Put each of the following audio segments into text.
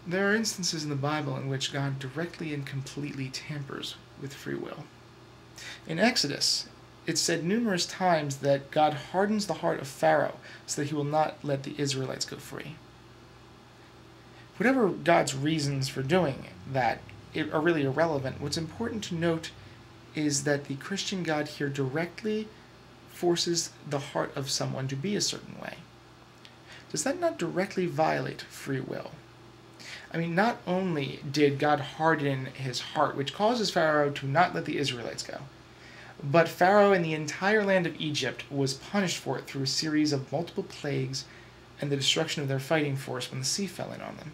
There are instances in the Bible in which God directly and completely tampers with free will. In Exodus, it's said numerous times that God hardens the heart of Pharaoh so that he will not let the Israelites go free. Whatever God's reasons for doing that are really irrelevant, what's important to note is that the Christian God here directly forces the heart of someone to be a certain way. Does that not directly violate free will? I mean, not only did God harden his heart, which causes Pharaoh to not let the Israelites go, but Pharaoh and the entire land of Egypt was punished for it through a series of multiple plagues and the destruction of their fighting force when the sea fell in on them.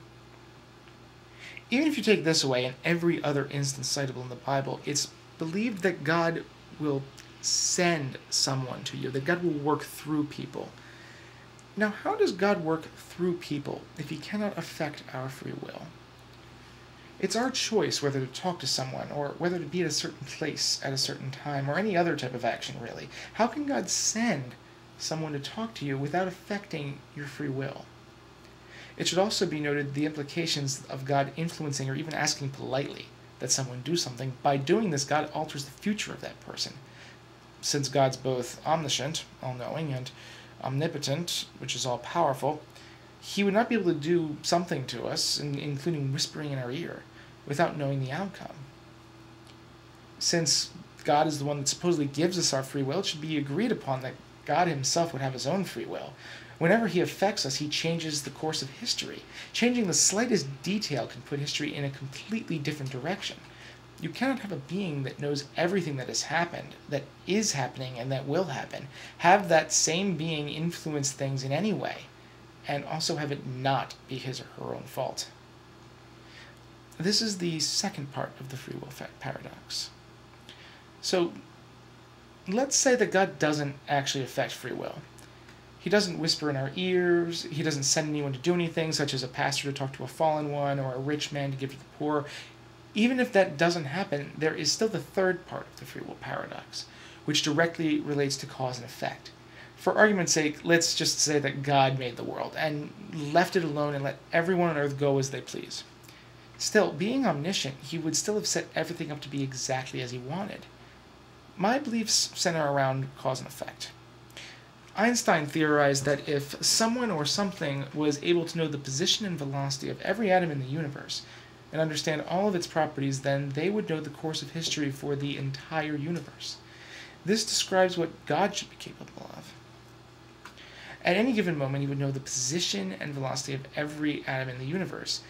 Even if you take this away and every other instance citable in the Bible, it's believed that God will send someone to you, that God will work through people. Now, how does God work through people if he cannot affect our free will? It's our choice whether to talk to someone, or whether to be at a certain place at a certain time, or any other type of action, really. How can God send someone to talk to you without affecting your free will? It should also be noted the implications of God influencing or even asking politely that someone do something. By doing this, God alters the future of that person. Since God's both omniscient, all-knowing, and omnipotent, which is all-powerful, he would not be able to do something to us, including whispering in our ear, without knowing the outcome. Since God is the one that supposedly gives us our free will, it should be agreed upon that God himself would have his own free will. Whenever he affects us, he changes the course of history. Changing the slightest detail can put history in a completely different direction. You cannot have a being that knows everything that has happened, that is happening, and that will happen, have that same being influence things in any way, and also have it not be his or her own fault. This is the second part of the free will paradox. So, let's say that God doesn't actually affect free will. He doesn't whisper in our ears, he doesn't send anyone to do anything, such as a pastor to talk to a fallen one, or a rich man to give to the poor. Even if that doesn't happen, there is still the third part of the free will paradox, which directly relates to cause and effect. For argument's sake, let's just say that God made the world, and left it alone and let everyone on earth go as they please. Still, being omniscient, he would still have set everything up to be exactly as he wanted. My beliefs center around cause and effect. Einstein theorized that if someone or something was able to know the position and velocity of every atom in the universe, and understand all of its properties, then they would know the course of history for the entire universe. This describes what God should be capable of. At any given moment, he would know the position and velocity of every atom in the universe.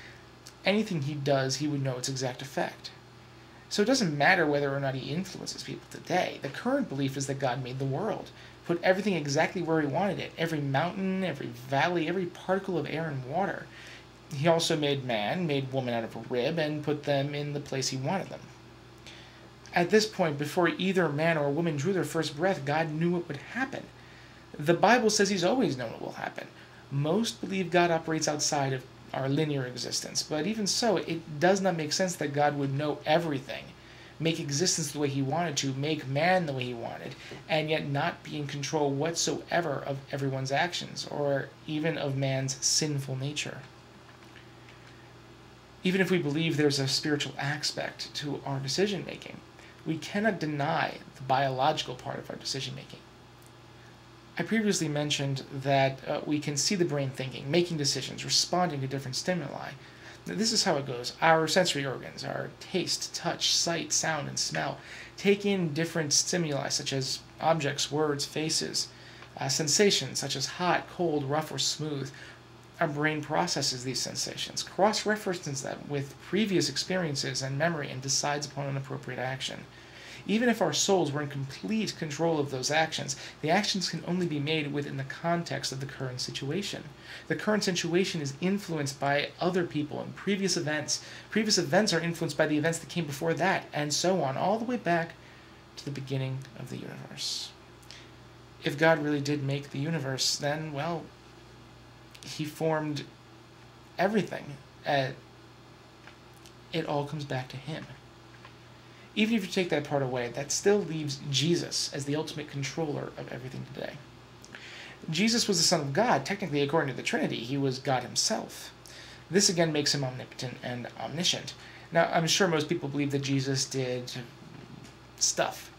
Anything he does, he would know its exact effect. So it doesn't matter whether or not he influences people today. The current belief is that God made the world, put everything exactly where he wanted it, every mountain, every valley, every particle of air and water. He also made man, made woman out of a rib, and put them in the place he wanted them. At this point, before either man or woman drew their first breath, God knew what would happen. The Bible says he's always known what will happen. Most believe God operates outside of our linear existence, but even so, it does not make sense that God would know everything, make existence the way he wanted to, make man the way he wanted, and yet not be in control whatsoever of everyone's actions, or even of man's sinful nature. Even if we believe there's a spiritual aspect to our decision-making, we cannot deny the biological part of our decision-making. I previously mentioned that we can see the brain thinking, making decisions, responding to different stimuli. This is how it goes. Our sensory organs, our taste, touch, sight, sound, and smell, take in different stimuli such as objects, words, faces, sensations such as hot, cold, rough, or smooth. Our brain processes these sensations, cross-references them with previous experiences and memory, and decides upon an appropriate action. Even if our souls were in complete control of those actions, the actions can only be made within the context of the current situation. The current situation is influenced by other people and previous events. Previous events are influenced by the events that came before that, and so on, all the way back to the beginning of the universe. If God really did make the universe, then, well, he formed everything. It all comes back to him. Even if you take that part away, that still leaves Jesus as the ultimate controller of everything today. Jesus was the Son of God. Technically, according to the Trinity, he was God himself. This again makes him omnipotent and omniscient. Now, I'm sure most people believe that Jesus did stuff.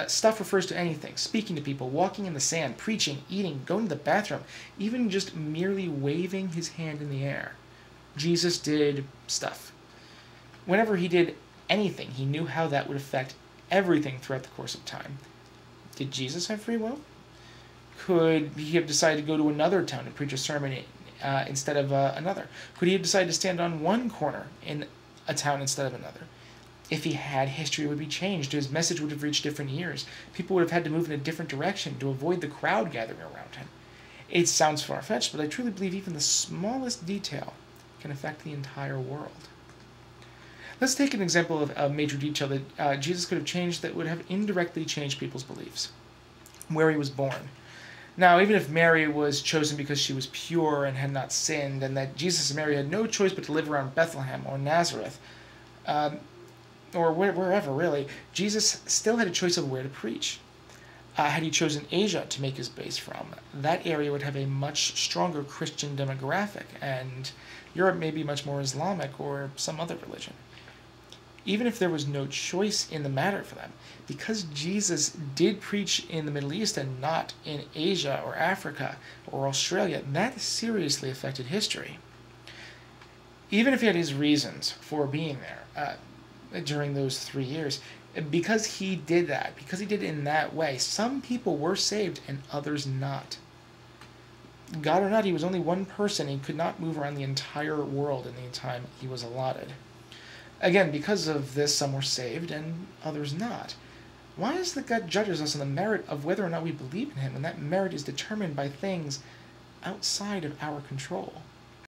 Stuff refers to anything: speaking to people, walking in the sand, preaching, eating, going to the bathroom, even just merely waving his hand in the air. Jesus did stuff. Whenever he did anything, he knew how that would affect everything throughout the course of time. Did Jesus have free will? Could he have decided to go to another town and preach a sermon instead of another? Could he have decided to stand on one corner in a town instead of another? If he had, history would be changed. His message would have reached different ears. People would have had to move in a different direction to avoid the crowd gathering around him. It sounds far-fetched, but I truly believe even the smallest detail can affect the entire world. Let's take an example of a major detail that Jesus could have changed that would have indirectly changed people's beliefs. Where he was born. Now, even if Mary was chosen because she was pure and had not sinned, and that Jesus and Mary had no choice but to live around Bethlehem or Nazareth, or wherever really, Jesus still had a choice of where to preach. Had he chosen Asia to make his base from, that area would have a much stronger Christian demographic, and Europe may be much more Islamic or some other religion. Even if there was no choice in the matter for them, because Jesus did preach in the Middle East and not in Asia or Africa or Australia, that seriously affected history. Even if he had his reasons for being there during those 3 years, because he did that, because he did it in that way, some people were saved and others not. God or not, he was only one person and could not move around the entire world in the time he was allotted. Again, because of this, some were saved and others not. Why is it that God judges us on the merit of whether or not we believe in him, and that merit is determined by things outside of our control?